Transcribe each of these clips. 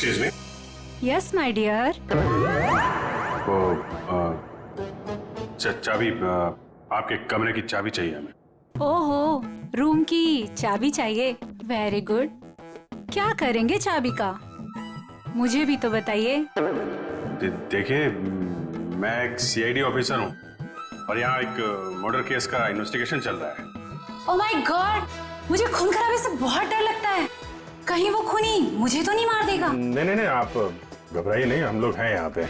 Excuse me. Yes my dear. वो चाबी, आपके कमरे की चाबी चाहिए हमें। ओहो, रूम की चाबी चाहिए। Very good. क्या करेंगे चाबी का, मुझे भी तो बताइए। देखिए, मैं एक सीआईडी ऑफिसर हूँ और यहाँ एक मर्डर केस का इन्वेस्टिगेशन चल रहा है। ओह माय गॉड, मुझे खून खराबे से बहुत डर लगता है। कहीं वो खूनी मुझे तो नहीं मार देगा। नहीं नहीं नहीं, आप घबराइए नहीं, हम लोग हैं यहाँ पे।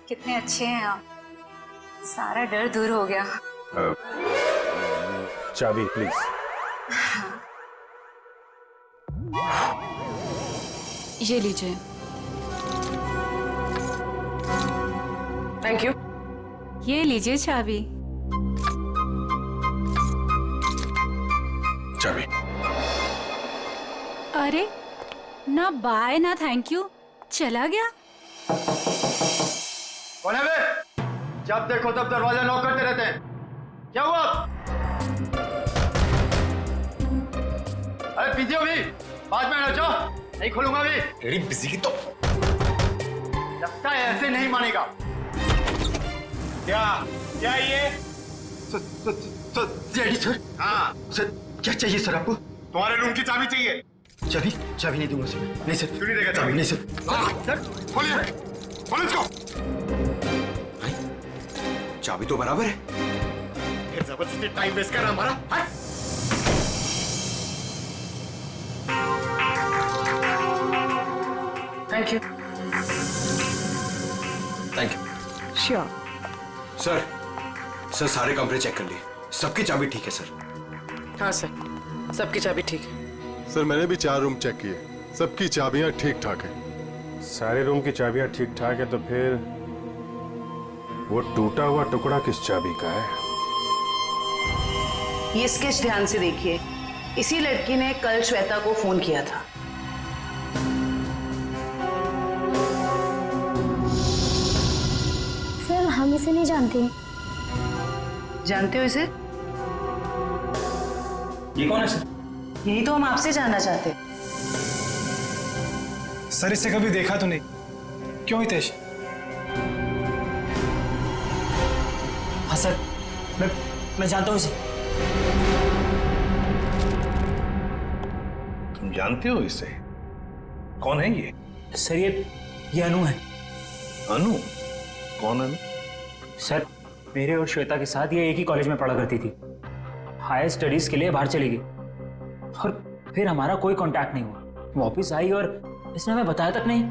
कितने अच्छे हैं आप, सारा डर दूर हो गया। चाबी प्लीज। ये लीजिए। Thank you. ये लीजिए चाबी। चाबी। अरे ना बाय ना थैंक यू, चला गया। कौन है बे? जब देखो तब दरवाजा नॉक करते रहते हैं, क्या हुआ? अरे बिजी हो भी, बाद में आ जाओ, नहीं खोलूंगा भी। तेरी बिजी की तो लगता है ऐसे नहीं मानेगा। क्या क्या ये? JD sir. हाँ, सर क्या चाहिए सर आपको? तुम्हारे रूम की चाबी चाहिए। चाबी? चाबी नहीं दूंगा सर। नहीं सर। क्यों नहीं देगा चाबी? नहीं सर। सर खोलिए, खोलो इसको। चाबी तो बराबर है। फिर जबरदस्ती टाइम वेस्ट कर रहा हमारा। हाँ? Thank you. Thank you. Sure. Sir सारे कमरे चेक कर लिए, सबकी चाबी ठीक है सर। हाँ सर, सबकी चाबी ठीक है। सर मैंने भी 4 रूम चेक किए, सबकी चाबियां ठीक ठाक हैं। सारे रूम की चाबियां ठीक ठाक है, तो फिर वो टूटा हुआ टुकड़ा किस चाबी का है? ये स्केच ध्यान से देखिए। इसी लड़की ने कल श्वेता को फोन किया था। सर हम इसे नहीं जानते। जानते हो इसे? ये कौन है सर? यही तो हम आपसे जानना चाहते। सर इसे कभी देखा तो नहीं। क्यों हितेश? हाँ सर, मैं जानता हूँ इसे। तुम जानते हो इसे? कौन है ये? सर ये अनु है। अनु? कौन अनु? सर मेरे और श्वेता के साथ ये एक ही कॉलेज में पढ़ा करती थी। हायर स्टडीज के लिए बाहर चली गई और फिर हमारा कोई कांटेक्ट नहीं हुआ। वापस आई और इसने हमें बताया तक नहीं।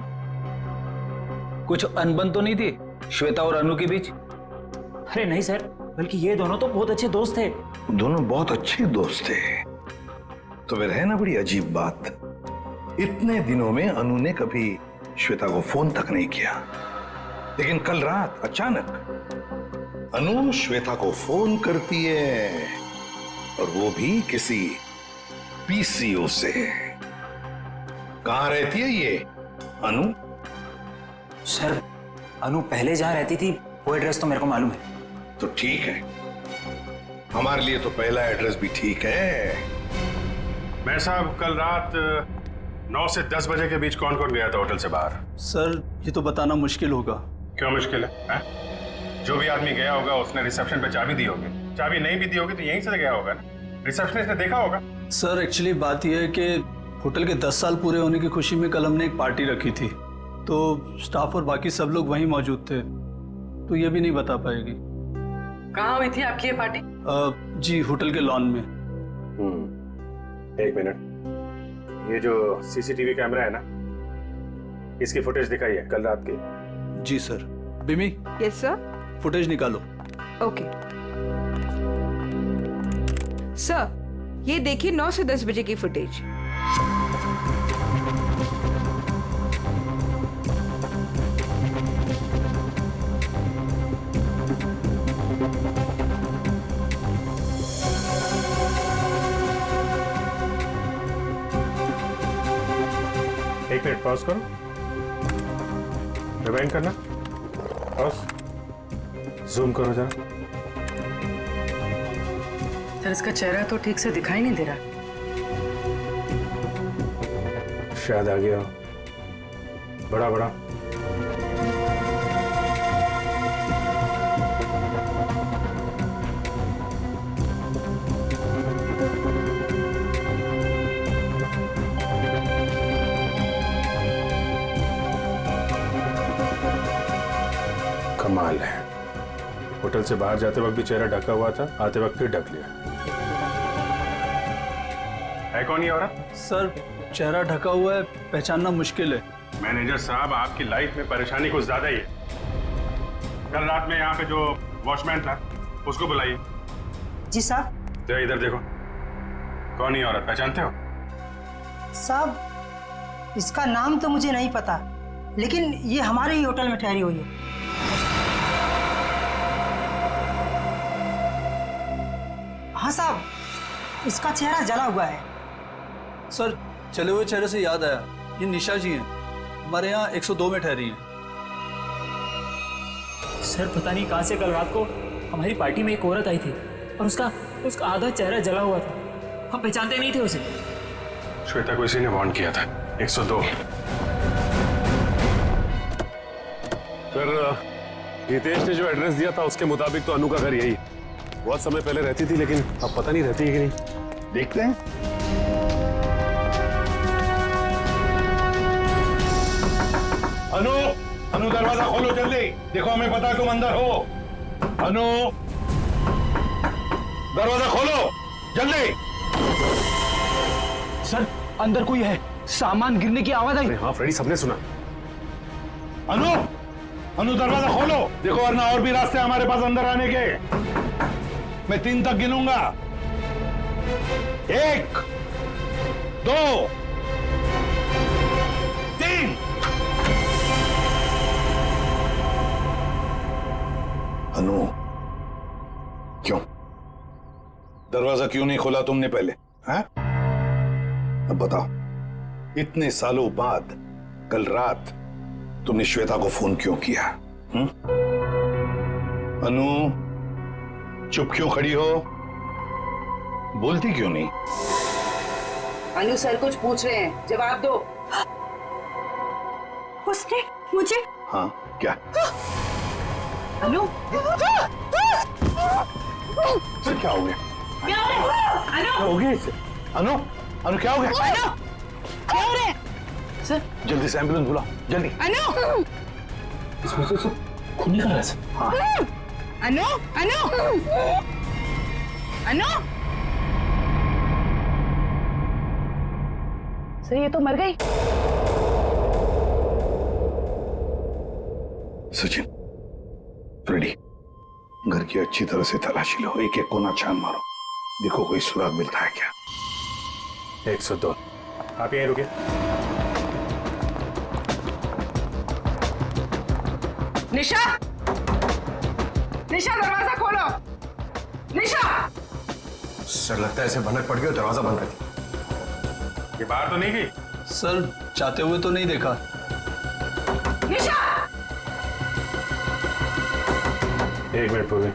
कुछ अनबन तो नहीं थी श्वेता और अनु के बीच? अरे नहीं सर, बल्कि ये दोनों तो बहुत अच्छे दोस्त थे। दोनों बहुत अच्छे दोस्त थे। तो फिर है ना बड़ी अजीब बात, इतने दिनों में अनु ने कभी श्वेता को फोन तक नहीं किया, लेकिन कल रात अचानक अनु श्वेता को फोन करती है, और वो भी किसी पीसीओ से। कहां रहती है ये अनु? सर अनु पहले जहां रहती थी वो एड्रेस तो मेरे को मालूम है। तो ठीक है, हमारे लिए तो पहला एड्रेस भी ठीक है। मैं साहब, कल रात 9 से 10 बजे के बीच कौन कौन गया था होटल से बाहर? सर ये तो बताना मुश्किल होगा। क्यों मुश्किल है? जो भी आदमी गया होगा उसने रिसेप्शन पे चाबी दी होगी। चाबी नहीं भी दी होगी तो यहीं से गया होगा ना, रिसेप्शनिस्ट ने देखा होगा। सर एक्चुअली बात यह है कि होटल के 10 साल पूरे होने की खुशी में कल हमने एक पार्टी रखी थी, तो स्टाफ और बाकी सब लोग वहीं मौजूद थे, तो ये भी नहीं बता पाएगी। कहाँ हुई थी आपकी ये पार्टी? जी होटल के लॉन में। एक मिनट, ये जो सीसीटीवी कैमरा है ना, इसकी फुटेज दिखाइए कल रात की। जी सर। बिमी? Yes sir. फुटेज निकालो। ओके सर, ये देखिए 9 से 10 बजे की फुटेज। एक मिनट पॉज करो, रिवाइंड करना, पॉज, जूम करो जरा। सर इसका चेहरा तो ठीक से दिखाई नहीं दे रहा। शायद आ गया हो। बड़ा बड़ा। कमाल है, होटल से बाहर जाते वक्त भी चेहरा ढका हुआ था, आते वक्त फिर ढक लिया। है कौन ये औरत? सर चेहरा ढका हुआ है, पहचानना मुश्किल है। मैनेजर साहब, आपकी लाइफ में परेशानी कुछ ज्यादा ही है। कल रात में यहाँ पे जो वॉचमैन था उसको बुलाइए। जी साहब। तो इधर देखो, कौन ये औरत, पहचानते हो? साहब इसका नाम तो मुझे नहीं पता, लेकिन ये हमारे ही होटल में ठहरी हुई है। हाँ साहब, इसका चेहरा जला हुआ है। सर चले हुए चेहरे से याद आया, ये निशा जी हैं, हमारे यहाँ 102 में ठहरी हैं। सर पता नहीं कहाँ से कल रात को हमारी पार्टी में एक औरत आई थी और उसका आधा चेहरा जला हुआ था। हम पहचानते नहीं थे उसे। श्वेता को इसी ने वार्न किया था। 102। फिर हितेश ने जो एड्रेस दिया था उसके मुताबिक तो अनु का घर यही बहुत समय पहले रहती थी, लेकिन अब पता नहीं रहती है कि नहीं। देखते हैं। अनु दरवाजा खोलो जल्दी, देखो हमें पता है तुम अंदर हो। अनु दरवाजा खोलो जल्दी। सर अंदर कोई है, सामान गिरने की आवाज आई। हाँ फ्रेडी, सबने सुना। अनु दरवाजा खोलो, देखो वरना और भी रास्ते हमारे पास अंदर आने के। मैं 3 तक गिनूंगा। 1 2 3। अनु क्यों दरवाजा क्यों नहीं खोला तुमने पहले? हैं? अब बताओ, इतने सालों बाद कल रात तुमने श्वेता को फोन क्यों किया? अनु चुप क्यों खड़ी हो? बोलती क्यों नहीं? अनु सर कुछ पूछ रहे हैं, जवाब दो। उसने मुझे। हाँ क्या? अनु सर क्या हो गया? क्या हो रहा है? क्या हो गया इसे? अनु अनु क्या हो गया? अनु क्या हो रहा है? सर जल्दी से एम्बुलेंस बुलाओ जल्दी। अनु इसमें से खून निकल रहा है सर। हाँ अनु अनु अनु सर ये तो मर गई। सचिन, फ्रेडी, घर की अच्छी तरह से तलाशी लो, एक एक कोना छान मारो, देखो कोई सुराग मिलता है क्या। 102। आप यहीं रुके। निशा, निशा दरवाजा खोलो। निशा। सर लगता है ऐसे भनक पड़ गई और दरवाजा बंद कर दिया। ये बाहर तो नहीं गई? सर चाहते हुए तो नहीं देखा। निशा। 1 मिनट पूरे।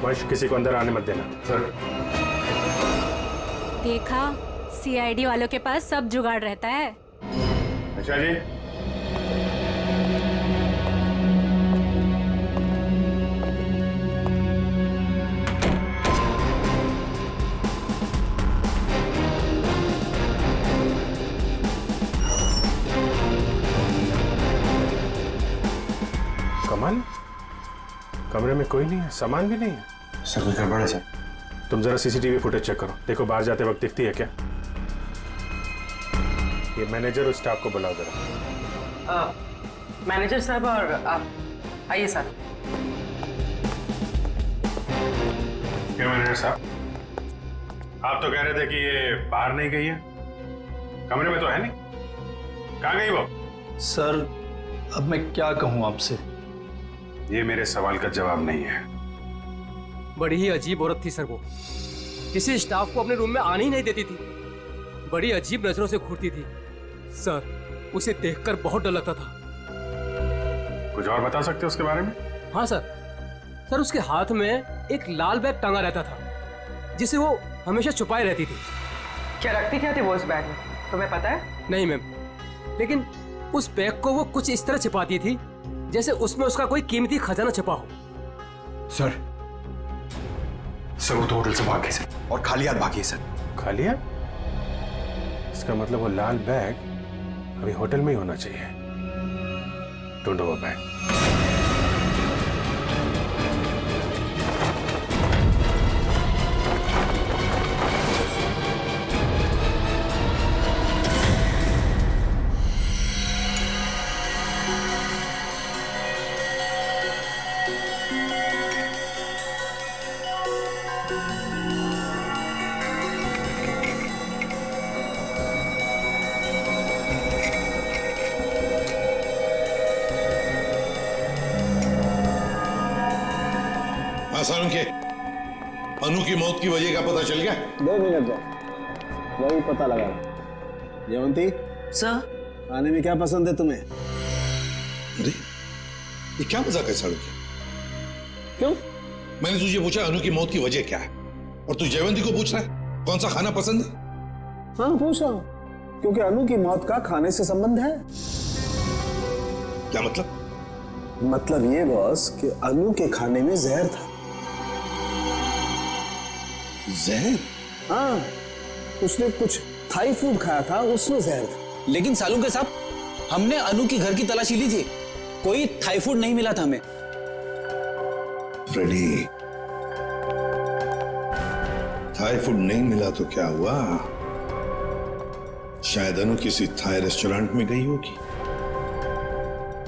वंश, किसी को अंदर आने मत देना। सर देखा, सीआईडी वालों के पास सब जुगाड़ रहता है। अच्छा जी, कमाल, कमरे में कोई नहीं है, सामान भी नहीं है। सर कोई गड़बड़ है सर। तुम जरा सीसीटीवी फुटेज चेक करो, देखो बाहर जाते वक्त दिखती है क्या। ये मैनेजर और स्टाफ को बुलाओ जरा। मैनेजर साहब और आप आइए सर। क्या मैनेजर साहब, आप तो कह रहे थे कि ये बाहर नहीं गई है, कमरे में तो है नहीं, कहाँ गई वो? सर अब मैं क्या कहूँ आपसे? ये मेरे सवाल का जवाब नहीं है। बड़ी ही अजीब औरत थी सर वो, किसी स्टाफ को अपने रूम में आने ही नहीं देती थी, बड़ी अजीब नजरों से घूरती थी सर, उसे देखकर बहुत डर लगता था। कुछ और बता सकते हो उसके बारे में? हाँ सर, उसके हाथ में एक लाल बैग टंगा रहता था जिसे वो हमेशा छुपाई रहती थी। क्या रखती क्या थी वो उस बैग में, तुम्हें पता है? नहीं मैम, लेकिन उस बैग को वो कुछ इस तरह छिपाती थी जैसे उसमें उसका कोई कीमती खजाना छिपा हो। सर वो तो होटल से भाग गई सर, और खाली हाथ भागी है सर। खाली है? इसका मतलब वो लाल बैग अभी होटल में ही होना चाहिए। ढूंढो वो बैग। आसान के अनु की मौत की वजह का पता चल गया? 2 मिनट बस, वही पता लगा। जयवंती सर, खाने में क्या पसंद है तुम्हें? अरे ये क्या मजाक है साड़ू? क्यों? मैंने तुझे पूछा अनु की मौत की वजह क्या है, और तू जयवंती को पूछ रहा है कौन सा खाना पसंद है? हाँ पूछ रहा हूं, क्योंकि अनु की मौत का खाने से संबंध है। क्या मतलब? मतलब ये बॉस कि अनु के खाने में जहर था। जहर? हाँ, उसने कुछ थाई फूड खाया था, उसमें जहर था। लेकिन सालुंके साहब, हमने अनु की घर की तलाशी ली थी, कोई थाई फूड नहीं मिला था हमें। फ्रेडी, थाई फूड नहीं मिला तो क्या हुआ? शायद अनु किसी थाई रेस्टोरेंट में गई होगी।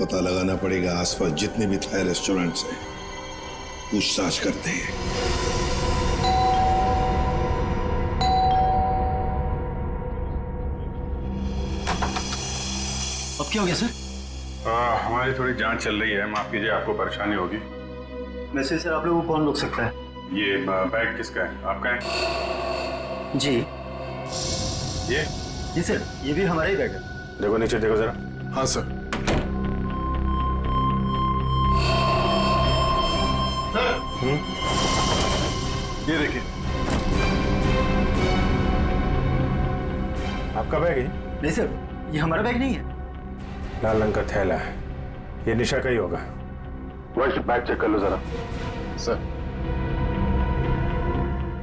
पता लगाना पड़ेगा आसपास जितने भी थाई रेस्टोरेंट्स हैं, पूछताछ करते हैं। अब क्या हो गया सर? हमारी थोड़ी जांच चल रही है, माफ कीजिए आपको परेशानी होगी। वैसे सर आप लोगों को कौन रोक सकता है? ये बैग किसका है? आपका है? जी ये? जी सर, ये भी हमारा ही बैग है। देखो नीचे देखो जरा। हाँ सर। ये देखिए, आपका बैग है? नहीं सर, ये हमारा बैग नहीं है। लाल रंग का थैला है, ये निशा का ही होगा। वैसे बैग चेक कर लो जरा। सर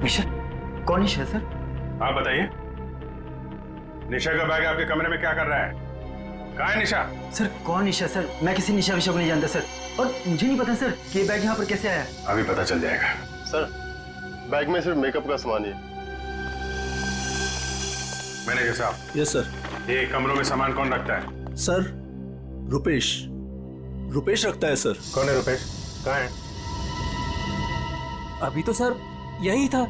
निशा? कौन निशा है सर? आप बताइए, निशा का बैग आपके कमरे में क्या कर रहा है? कहाँ है निशा? सर कौन निशा सर? मैं किसी निशा विशा को नहीं जानता सर, और मुझे नहीं पता सर कि ये बैग यहाँ पर कैसे आया। अभी पता चल जाएगा। सर बैग में सिर्फ मेकअप का सामान है। मैनेजर साहब। Yes sir. ये कमरों में सामान कौन रखता है? सर रुपेश रखता है सर। कौन है रुपेश? कहाँ है? अभी तो सर यही था,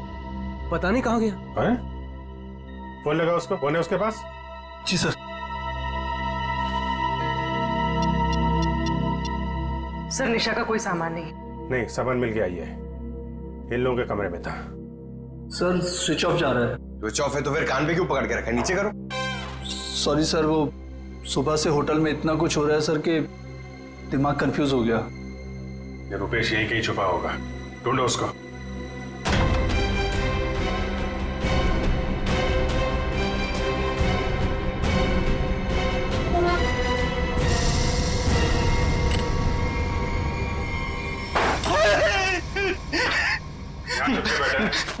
पता नहीं कहाँ गया। है? फोन लगा उसको, फोन है उसके पास? जी सर। सर निशा का कोई सामान नहीं। नहीं, सामान मिल गया, ये इन लोगों के कमरे में था। सर स्विच ऑफ जा रहा है। स्विच ऑफ है तो फिर कान पे क्यों पकड़ के रखा है? नीचे करो। सॉरी सर, वो सुबह से होटल में इतना कुछ हो रहा है सर कि दिमाग कंफ्यूज हो गया। ये रुपेश यहीं कहीं छुपा होगा, ढूंढो उसको।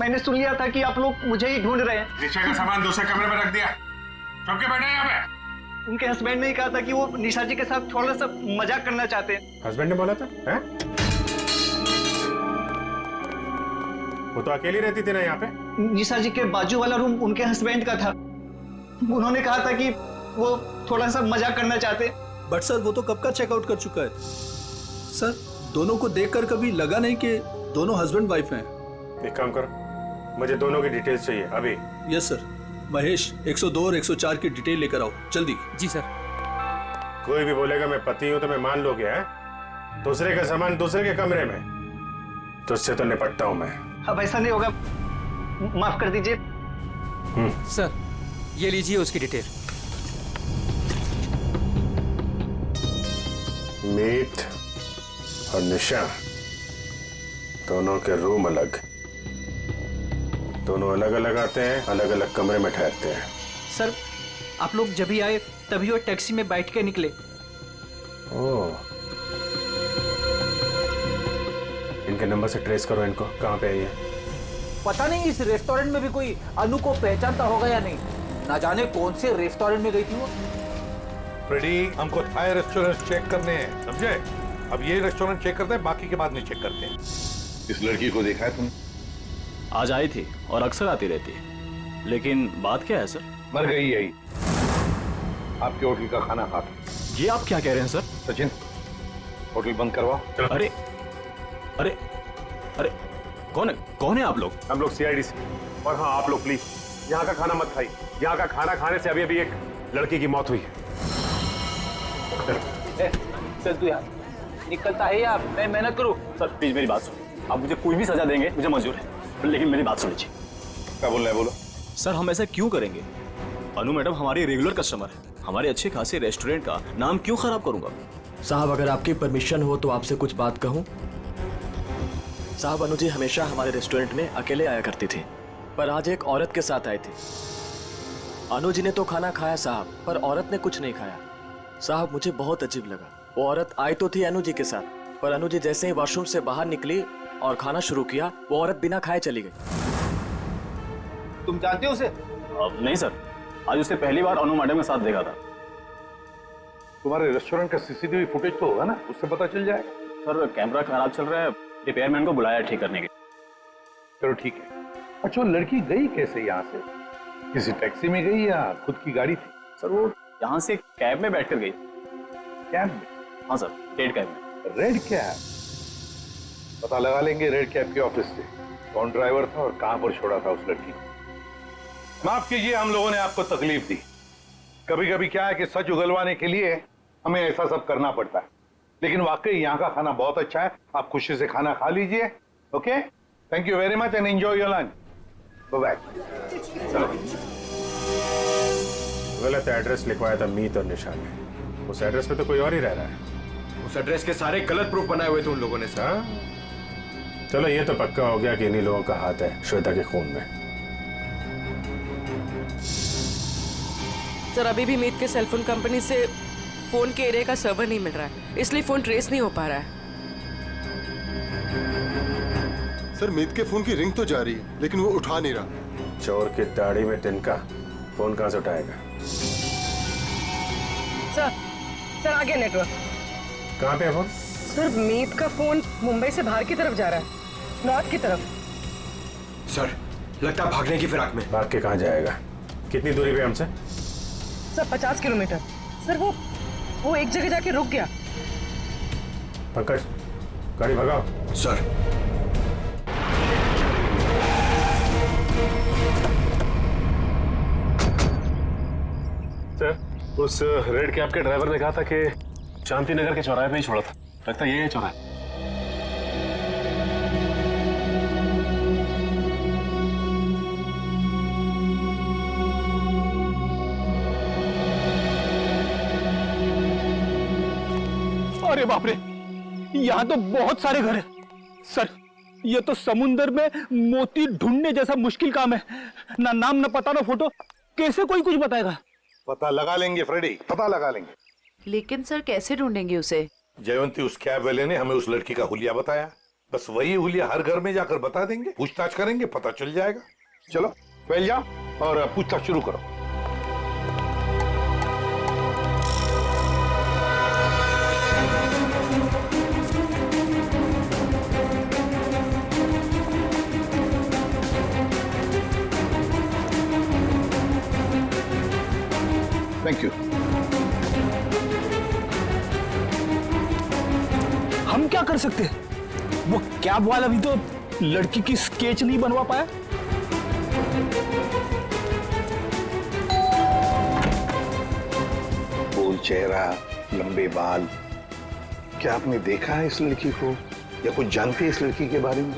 मैंने सुन लिया था कि आप लोग मुझे ही ढूंढ रहे हैं। निशा का सामान दूसरे कमरे में रख दिया, चुप के बैठे यहाँ पे। उनके हस्बैंड ने ही कहा था कि वो निशा जी के साथ थोड़ा सा मजाक करना चाहते हैं। हस्बैंड ने बोला था? हैं? वो तो अकेली रहती थी ना यहाँ पे। निशा जी के बाजू वाला रूम उनके हस्बैंड का था, उन्होंने कहा था कि वो थोड़ा सा मजाक करना चाहते। बट सर वो तो कब का चेकआउट कर चुका है सर। दोनों को देखकर कभी लगा नहीं कि दोनों हस्बैंड वाइफ हैं। एक काम करो, मुझे दोनों की डिटेल्स चाहिए अभी। Yes sir. महेश 102 और 104 की डिटेल लेकर आओ जल्दी। जी सर। कोई भी बोलेगा मैं पति हूं तो मैं मान लोगे? हैं? दूसरे का सामान दूसरे के कमरे में, तो उससे तो निपटता हूं मैं। अब ऐसा नहीं होगा, माफ कर दीजिए। सर ये लीजिए उसकी डिटेल। मीत और निशा दोनों के रूम अलग, दोनों अलग अलग आते हैं, अलग अलग कमरे में ठहरते हैं। सर आप लोग जब भी आए तभी वो टैक्सी में बैठ के निकले। ओह, इनके नंबर से ट्रेस करो इनको, कहाँ पे है ये? पता नहीं इस रेस्टोरेंट में भी कोई अनु को पहचानता होगा या नहीं। ना जाने कौन से रेस्टोरेंट में गई थी वो। फ्रेडी, हमको थाई रेस्टोरेंट चेक करने हैं, समझे? अब ये रेस्टोरेंट चेक करते हैं, बाकी के बाद नहीं चेक करते हैं। इस लड़की को देखा है तुमने? आज आई थी और अक्सर आती रहती है, लेकिन बात क्या है सर? मर गई यही, आपके होटल का खाना खा के। ये आप क्या कह रहे हैं सर? सचिन, होटल बंद करवाओ। अरे अरे अरे, कौन है आप लोग? हम लोग सीआईडी से। और हाँ, आप लोग प्लीज यहाँ का खाना मत खाइए। यहाँ का खाना खाने से अभी अभी एक लड़की की मौत हुई है। चल तू यार निकलता है या मैं मेहनत करूं? सर प्लीज मेरी बात सुनो। आप मुझे कोई भी सजा देंगे, मुझे मंजूर है, लेकिन मेरी बात सुन लीजिए। क्या बोल रहे हैं, बोलो। सर हम ऐसा क्यों करेंगे? अनु मैडम हमारी रेगुलर कस्टमर है, हमारे अच्छे खासे रेस्टोरेंट का नाम क्यों खराब करूंगा? साहब अगर आपकी परमिशन हो तो आपसे कुछ बात कहूं। साहब अनु जी हमेशा हमारे रेस्टोरेंट में अकेले आया करती थी, पर आज एक औरत के साथ आई थी। अनु जी ने तो खाना खाया साहब, पर औरत ने कुछ नहीं खाया। साहब मुझे बहुत अजीब लगा। वो औरत आई तो थी अनु जी के साथ, पर अनु जी जैसे ही वॉशरूम से बाहर निकली और खाना शुरू किया, वो औरत बिना खाए चली गई। तुम जानते हो उसे? नहीं सर, आज उससे पहली बार अनु मैडम के साथ देखा था। तुम्हारे रेस्टोरेंट का सीसीटीवी फुटेज तो होगा ना, उससे पता चल जाएगा। सर कैमरा खराब चल रहा है, रिपेयरमैन को बुलाया ठीक करने के। चलो ठीक है। अच्छा वो लड़की गई कैसे यहाँ से? किसी टैक्सी में गई या खुद की गाड़ी थी? सर वो यहाँ से कैब में बैठकर गई। कैब में? हाँ सर, रेड कैब में। Red cab? पता लगा लेंगे रेड कैब के ऑफिस से कौन ड्राइवर था और कहां पर छोड़ा था उस लड़की को। माफ कीजिए, हम लोगों ने आपको तकलीफ दी। कभी कभी क्या है कि सच उगलवाने के लिए हमें ऐसा सब करना पड़ता है, लेकिन वाकई यहाँ का खाना बहुत अच्छा है। आप खुशी से खाना खा लीजिए। Okay, thank you very much and enjoy your lunch. Bye. गलत एड्रेस लिखवाया था मीत और निशा ने। उस एड्रेस पे तो कोई और ही रह रहा है। उस एड्रेस के सारे गलत प्रूफ बनाए हुए थे उन लोगों ने सर। चलो ये तो पक्का हो गया कि इन्हीं लोगों का हाथ है श्वेता के खून में। सर अभी भी मीत के सेलफोन कंपनी से फोन के एरिया का सर्वर नहीं मिल रहा है, इसलिए फोन ट्रेस नहीं हो पा रहा है। सर मीत के फोन की रिंग तो जा रही है, लेकिन वो उठा नहीं रहा। चोर की दाढ़ी में तिनका, फोन कहां से उठाएगा? सर आ गया नेटवर्क। कहां पे है फोन? सर मीत का फोन मुंबई से बाहर की तरफ जा रहा है, नॉर्थ की तरफ। सर लगता है भागने की फिराक में। भाग के कहां जाएगा? कितनी दूरी पे हमसे? Sir 50 kilometre. सर वो एक जगह जाके रुक गया। पंकज गाड़ी भगाओ। सर सर उस रेड कैब के ड्राइवर ने कहा था कि शांति नगर के चौराहे पे ही छोड़ा था। लगता है ये है चौराहा। अरे बाप रे, यहाँ तो बहुत सारे घर हैं। सर ये तो समुंदर में मोती ढूंढने जैसा मुश्किल काम है। ना नाम ना पता ना फोटो, कैसे कोई कुछ बताएगा? पता लगा लेंगे फ्रेडी, पता लगा लेंगे। लेकिन सर कैसे ढूंढेंगे उसे? जयवंती उस कैब वाले ने हमें उस लड़की का हुलिया बताया, बस वही हुलिया हर घर में जाकर बता देंगे, पूछताछ करेंगे, पता चल जाएगा। चलो फैल जाओ और पूछताछ शुरू करो। Thank you. हम क्या कर सकते हैं? वो कैब वाला भी तो लड़की की स्केच नहीं बनवा पाया। गोल चेहरा, लंबे बाल। क्या आपने देखा है इस लड़की को या कुछ जानते हैं इस लड़की के बारे में?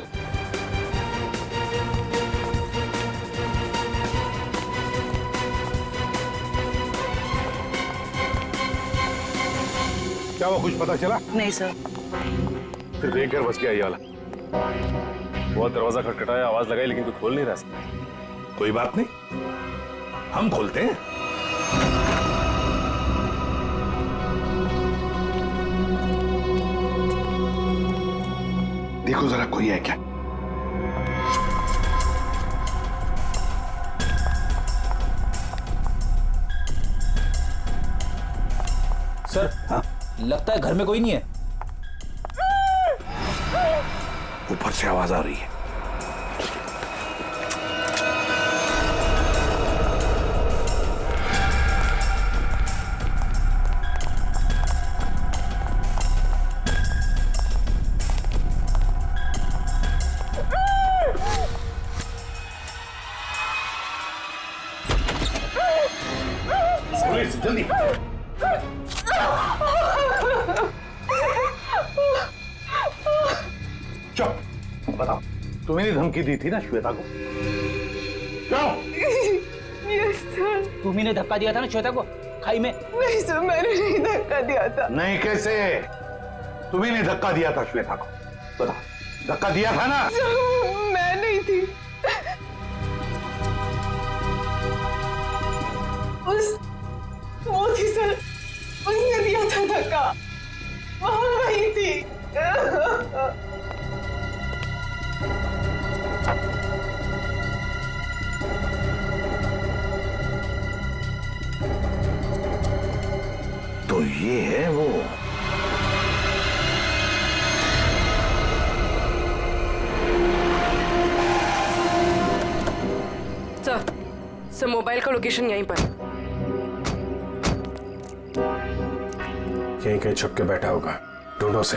क्या वो कुछ पता चला? नहीं सर। फिर देख कर बस गया ये वाला। बहुत दरवाजा खटखटाया, आवाज लगाई, लेकिन कोई खोल नहीं रहा। कोई बात नहीं, हम खोलते हैं। देखो जरा कोई है क्या? सर, हाँ? लगता है घर में कोई नहीं है। ऊपर से आवाज आ रही है। जल्दी चुप, बताओ, तुम्हें धमकी दी थी ना श्वेता को? क्यों? Yes sir. तुम्ही ने धक्का दिया था ना श्वेता को खाई में? नहीं सर, मैंने नहीं धक्का दिया था। नहीं, कैसे? तुम्ही ने धक्का दिया था श्वेता को, बताओ, धक्का दिया था ना? मैं नहीं थी। वो थी सर, उसने दिया था धक्का, वही थी। तो ये है वो। सर मोबाइल का लोकेशन यहीं पर। यहीं कहीं छुप के बैठा होगा, ढूंढो से।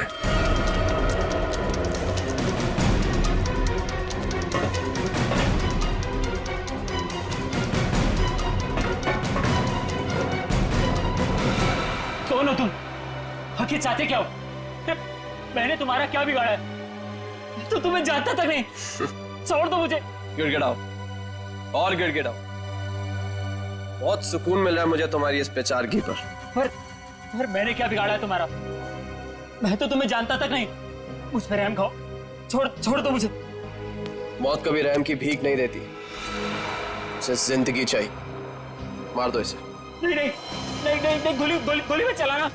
कौन हो तुम? आखिर चाहते क्या हो? मैंने तुम्हारा क्या बिगाड़ा है? तो तुम्हें जानता तक नहीं। छोड़ दो मुझे। गिड़गिड़ाओ और गिड़गिड़ाओ। बहुत सुकून मिल रहा है मुझे तुम्हारी इस बेचारगी पर। पर मैंने क्या बिगाड़ा है तुम्हारा? मैं तो तुम्हें जानता तक नहीं। मुझ पर रहम खाओ, छोड़ दो मुझे। मौत कभी रहम की भीख नहीं देती, उसे जिंदगी चाहिए। मार दो इसे। नहीं, गोली में चलाना।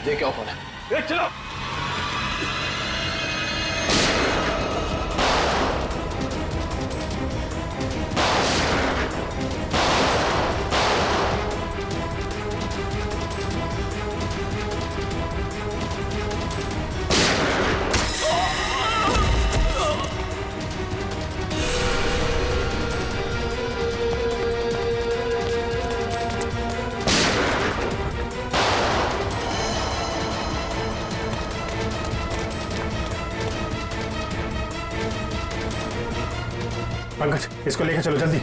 ये क्या कौन है? चलो। पंकज, इसको लेकर चलो जल्दी।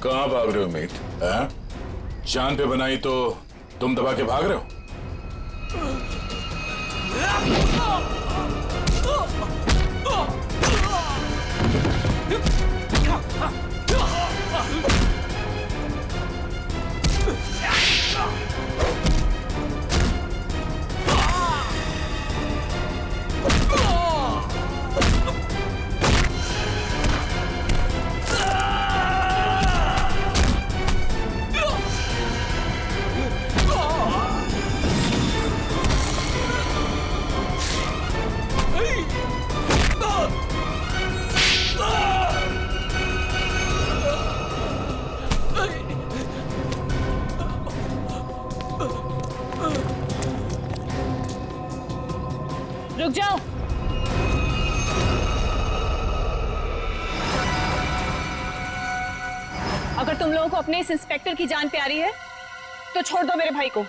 कहाँ भाग रहे हो मीत? जान पे बनाई तो तुम दबा के भाग रहे हो? रुक जाओ। अगर तुम लोगों को अपने इस इंस्पेक्टर की जान प्यारी है तो छोड़ दो मेरे भाई को।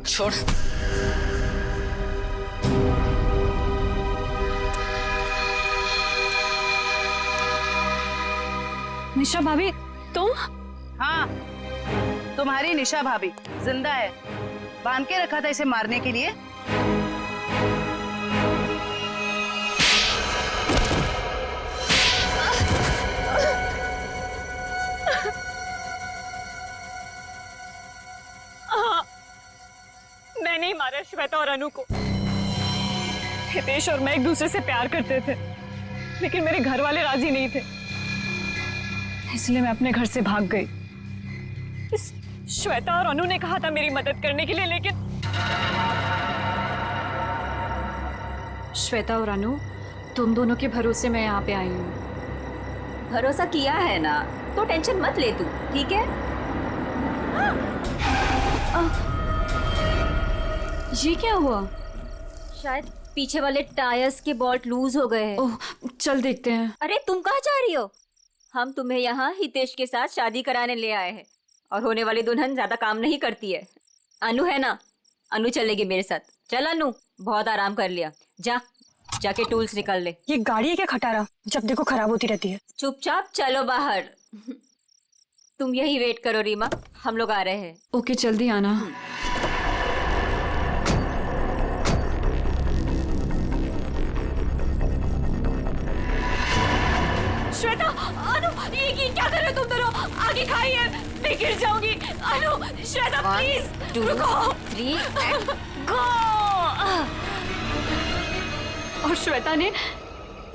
छोड़। निशा भाभी तुम? हाँ, तुम्हारी निशा भाभी जिंदा है। बांध के रखा था इसे मारने के लिए। मैंने ही मारा श्वेता और अनु को। हितेश और मैं एक दूसरे से प्यार करते थे, लेकिन मेरे घर वाले राजी नहीं थे, इसलिए मैं अपने घर से भाग गई। इस श्वेता और अनु ने कहा था मेरी मदद करने के लिए, लेकिन श्वेता और अनु, तुम दोनों के भरोसे मैं यहाँ पे आई हूँ। भरोसा किया है ना, तो टेंशन मत ले तू, ठीक है? ये क्या हुआ? शायद पीछे वाले टायर्स के बोल्ट लूज हो गए हैं। ओह, चल देखते हैं। अरे तुम कहाँ जा रही हो? हम तुम्हें यहाँ हितेश के साथ शादी कराने ले आए हैं, और होने वाली दुल्हन ज्यादा काम नहीं करती है। अनु है ना, अनु चलेगी मेरे साथ। चल अनु, बहुत आराम कर लिया, जाके टूल्स निकाल ले। ये गाड़ी है क्या खटारा, जब देखो खराब होती रहती है। चुपचाप चलो बाहर। तुम यही वेट करो रीमा, हम लोग आ रहे हैं। ओके, जल्दी आना। श्वेता, अनु, ये क्या कर रहे हो तुम दोनों? आगे खाइए, मैं गिर जाऊंगी। अनु, श्वेता प्लीज रुको। 3 गो। और श्वेता ने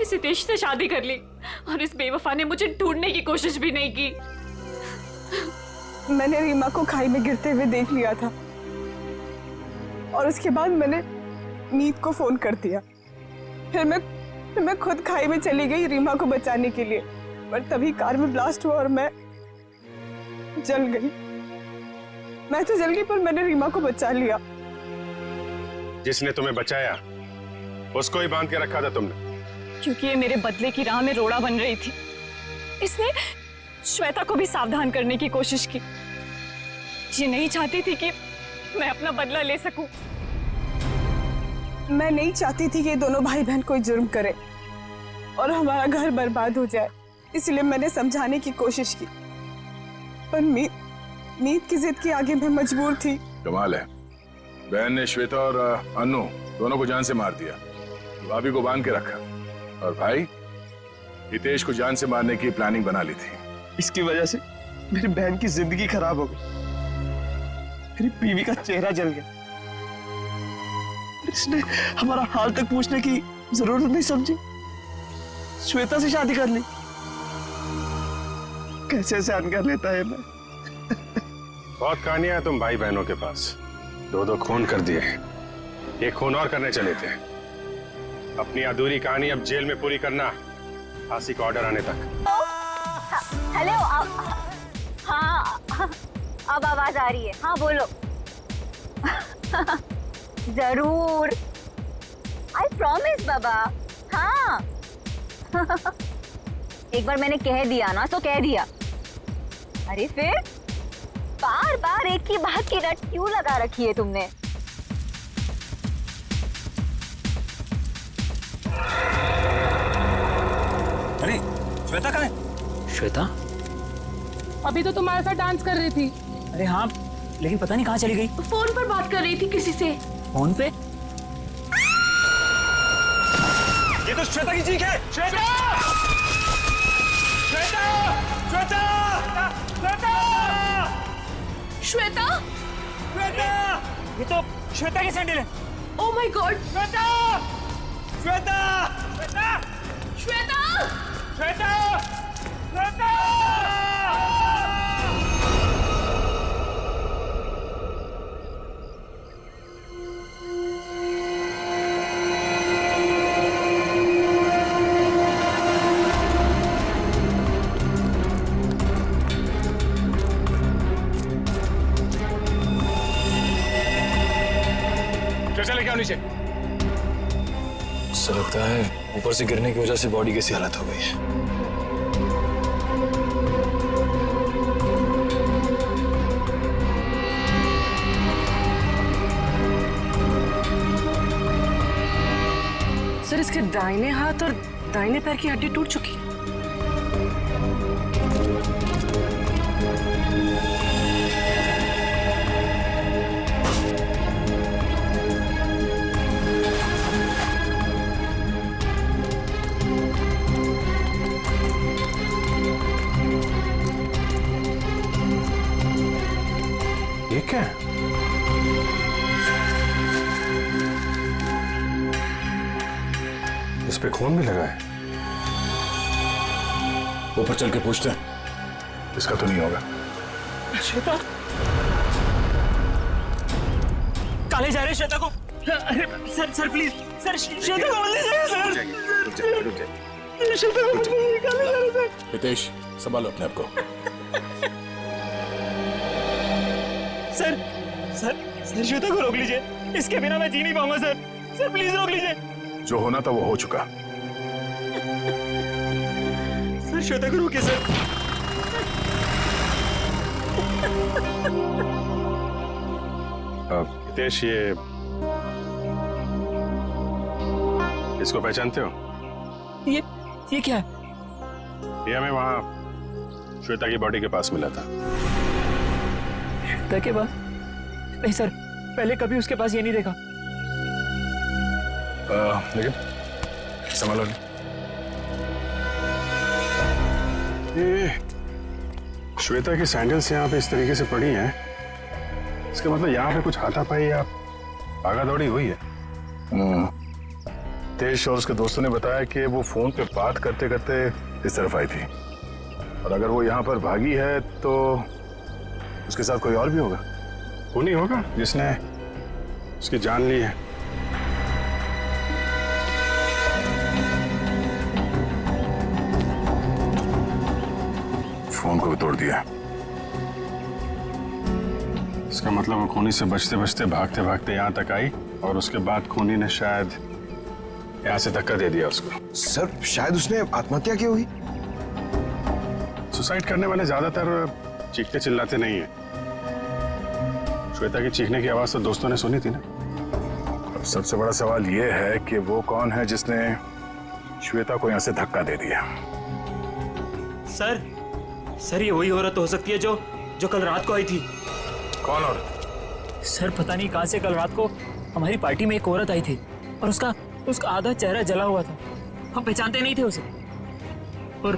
इस हितेश से शादी कर ली, और इस बेवफा ने मुझे ढूंढने की कोशिश भी नहीं की। मैंने रीमा को खाई में गिरते हुए देख लिया था, और उसके बाद मैंने मीत को फोन कर दिया। फिर मैं खुद खाई में चली गई रीमा को बचाने के लिए, पर तभी कार में ब्लास्ट हुआ और मैं जल गई। मैं तो जल गई, पर मैंने रीमा को बचा लिया। जिसने तुम्हें बचाया उसको ही बांध के रखा था तुमने, क्योंकि ये मेरे बदले की राह में रोड़ा बन रही थी। इसने श्वेता को भी सावधान करने की कोशिश की। ये नहीं चाहती थी कि मैं अपना बदला ले सकूं। मैं नहीं चाहती थी कि ये दोनों भाई बहन कोई जुर्म करे और हमारा घर बर्बाद हो जाए, इसलिए मैंने समझाने की कोशिश की, पर मीत की जिद के आगे मैं मजबूर थी। कमाल है, बहन ने श्वेता और अनु दोनों को जान से मार दिया, भाभी को बांध के रखा, और भाई हितेश को जान से मारने की प्लानिंग बना ली थी। इसकी वजह से मेरी बहन की जिंदगी खराब हो गई, मेरी बीवी का चेहरा जल गया। इसने हमारा हाल तक पूछने की जरूरत नहीं समझी, श्वेता से शादी कर ली। कैसे सहन कर लेता है मैं। बहुत कहानियां हैं तुम भाई बहनों के पास, 2 खून कर दिए, एक खून और करने चले थे। अपनी अधूरी कहानी अब जेल में पूरी करना, फांसी का ऑर्डर आने तक। हेलो, हाँ, अब आवाज आ रही है। हाँ बोलो। जरूर, आई प्रॉमिस बाबा। हाँ एक बार मैंने कह दिया ना तो कह दिया। अरे फिर बार बार एक ही बात की रट क्यों लगा रखी है तुमने? अरे श्वेता कहाँ है? श्वेता अभी तो तुम्हारे साथ डांस कर रही थी। अरे हाँ, लेकिन पता नहीं कहाँ चली गई। फोन पर बात कर रही थी किसी से। फोन पे? ये तो श्वेता की चीख है। श्वेता! श्वेता! श्वेता! श्वेता! श्वेता? श्वेता! ये तो श्वेता की सैंडल है। Oh my God. Shweta! Shweta! Shweta! Shweta! Shweta! Shweta! चले क्या नीचे? ऐसा लगता है ऊपर से गिरने की वजह से बॉडी कैसी हालत हो गई है। सर, इसके दाहिने हाथ और दाहिने पैर की हड्डी टूट चुकी है। ठीक है? इस पे खून भी लगा है। ऊपर चल के पूछते हैं। इसका तो नहीं होगा। श्वेता काले जा रहे श्वेता को। अरे सर प्लीज सर, श्वेता को मत ले जाइए सर। रुक जा। श्वेता को मत निकाले जा रहे सर। हितेश संभालो अपने आप को। सर श्वेता को रोक लीजिए, इसके बिना मैं जी नहीं पाऊंगा सर प्लीज रोक लीजिए। जो होना था वो हो चुका। सर श्वेता को रोकिए सर। हितेश, ये इसको पहचानते हो? ये क्या है? ये हमें वहां श्वेता की बॉडी के पास मिला था। श्वेता के पास? नहीं सर, पहले कभी उसके पास ये नहीं देखा। लेकिन संभालो। ये श्वेता की सैंडल्स यहाँ पे इस तरीके से पड़ी हैं, इसका मतलब यहाँ पे कुछ हाथापाई या भागा दौड़ी हुई है। तेज और उसके दोस्तों ने बताया कि वो फोन पे बात करते करते इस तरफ आई थी, और अगर वो यहाँ पर भागी है तो उसके साथ कोई और भी होगा। वो नहीं होगा जिसने उसकी जान ली है? फोन को भी तोड़ दिया। इसका मतलब वो खूनी से बचते बचते भागते भागते यहाँ तक आई, और उसके बाद खूनी ने शायद यहाँ से धक्का दे दिया उसको। सर शायद उसने आत्महत्या की होगी। सुसाइड करने वाले ज्यादातर चीखते चिल्लाते नहीं है। श्वेता की चीखने की आवाज तो दोस्तों ने सुनी थी ना। अब सबसे बड़ा सवाल ये है कि वो कौन है जिसने श्वेता को यहाँ से धक्का दे दिया। सर ये वही औरत हो सकती है जो कल रात को आई थी। कौन औरत? सर पता नहीं कहां से कल रात को हमारी पार्टी में एक औरत आई थी, और उसका आधा चेहरा जला हुआ था। हम पहचानते नहीं थे उसे, और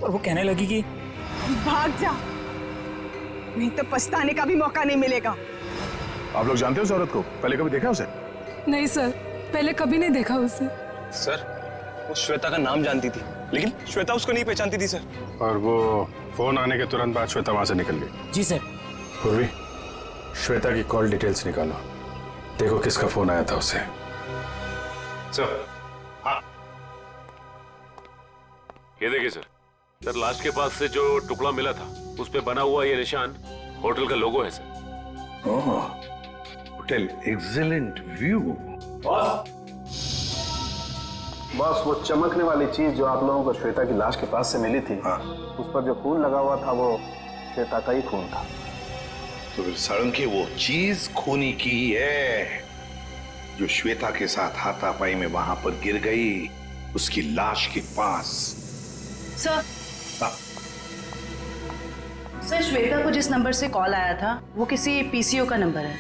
वो कहने लगी कि भाग जा, नहीं तो पछताने का भी मौका नहीं मिलेगा। आप लोग जानते हो उस औरत को? पहले कभी देखा उसे? नहीं सर, पहले कभी नहीं देखा उसे। सर वो श्वेता का नाम जानती थी, लेकिन श्वेता उसको नहीं पहचानती थी सर। और वो फोन आने के तुरंत बाद श्वेता वहां से निकल गई। जी सर। पूर्वी, श्वेता की कॉल डिटेल्स निकालो, देखो किसका फोन आया था उसे। सर हाँ, ये देखिए सर लाश के पास से जो टुकड़ा मिला था उस पे बना हुआ ये निशान होटल का लोगो है sir. Hotel excellent view. Boss, वो चमकने वाली चीज जो आप लोगों को श्वेता की लाश के पास से मिली थी, उस पर जो खून लगा हुआ था वो श्वेता का ही खून था। तो फिर सारंगी वो चीज खूनी की ही है जो श्वेता के साथ हाथापाई में वहां पर गिर गई, उसकी लाश के पास। सर सर, श्वेता को जिस नंबर से कॉल आया था वो किसी पीसीओ का नंबर है।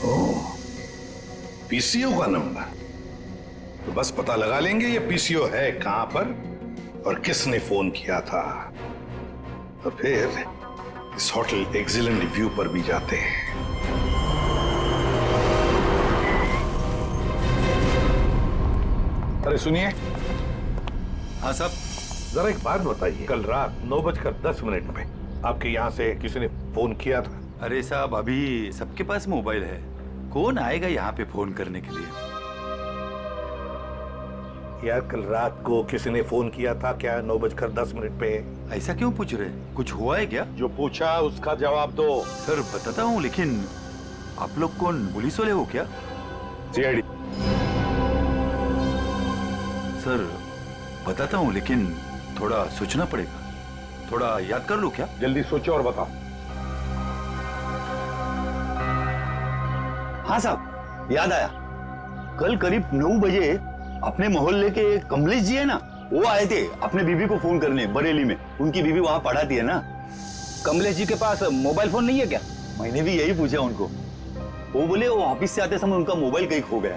ओह, पीसीओ का नंबर? तो बस पता लगा लेंगे ये पीसीओ है कहां पर और किसने फोन किया था। तो फिर इस होटल एक्सीलेंट व्यू पर भी जाते हैं। अरे सुनिए। हाँ साहब। जरा एक बात बताइए, कल रात 9:10 पे आपके यहाँ से किसी ने फोन किया था? अरे साहब, अभी सबके पास मोबाइल है, कौन आएगा यहाँ पे फोन करने के लिए? यार कल रात को किसी ने फोन किया था क्या 9:10 पे? ऐसा क्यों पूछ रहे? कुछ हुआ है क्या? जो पूछा उसका जवाब दो। सर बताता हूँ, लेकिन आप लोग कौन, पुलिस वाले हो क्या? सीआईडी। सर बताता हूँ, लेकिन थोड़ा सोचना पड़ेगा, थोड़ा याद कर लो क्या? जल्दी सोचो और बताओ। हाँ साहब, याद आया। कल करीब 9 बजे अपने मोहल्ले के कमलेश जी है ना, वो आए थे अपने बीबी को फोन करने बरेली में। उनकी बीबी वहां पढ़ाती है ना। कमलेश जी के पास मोबाइल फोन नहीं है क्या? मैंने भी यही पूछा उनको। वो बोले वो ऑफिस से आते समय उनका मोबाइल कहीं खो गया।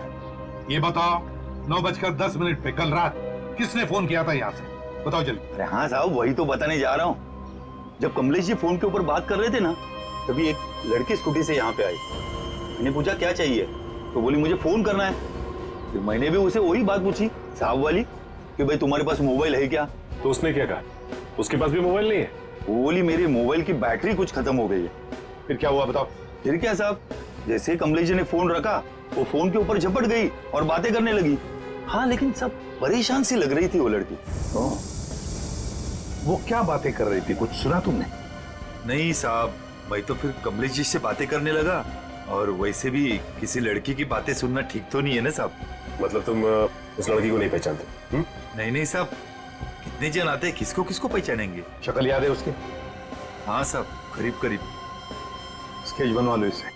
ये बताओ 9:10 पे कल रात किसने फोन किया था यहाँ से? बताओ जल्दी। अरे हाँ साहब, वही तो बताने जा रहा हूँ। जब कमलेश जी फोन के ऊपर बात कर रहे थे ना, तभी एक लड़की स्कूटी से यहाँ पे आई। मैंने पूछा क्या चाहिए, तो बोली मुझे फोन करना है। फिर मैंने भी उसे वही बात पूछी साहब वाली कि भाई तुम्हारे पास मोबाइल है क्या? तो उसने क्या कहा? उसके पास भी मोबाइल नहीं है? वो बोली मेरे मोबाइल की बैटरी कुछ खत्म हो गई है। फिर क्या हुआ बताओ? फिर क्या साहब, जैसे ही कमलेश जी ने फोन रखा वो फोन के ऊपर झपट गई और बातें करने लगी। हाँ लेकिन सब परेशान सी लग रही थी वो लड़की। वो क्या बातें कर रही थी, कुछ सुना तुमने? नहीं साहब, मैं तो फिर कमलेश जी से बातें करने लगा, और वैसे भी किसी लड़की की बातें सुनना ठीक तो नहीं है ना साहब। मतलब तुम उस लड़की को नहीं पहचानते? नहीं नहीं साहब, कितने जन आते हैं, किसको किसको पहचानेंगे? शक्ल याद है उसकी? हाँ साहब, करीब करीब। स्केच बनवा लो इसे।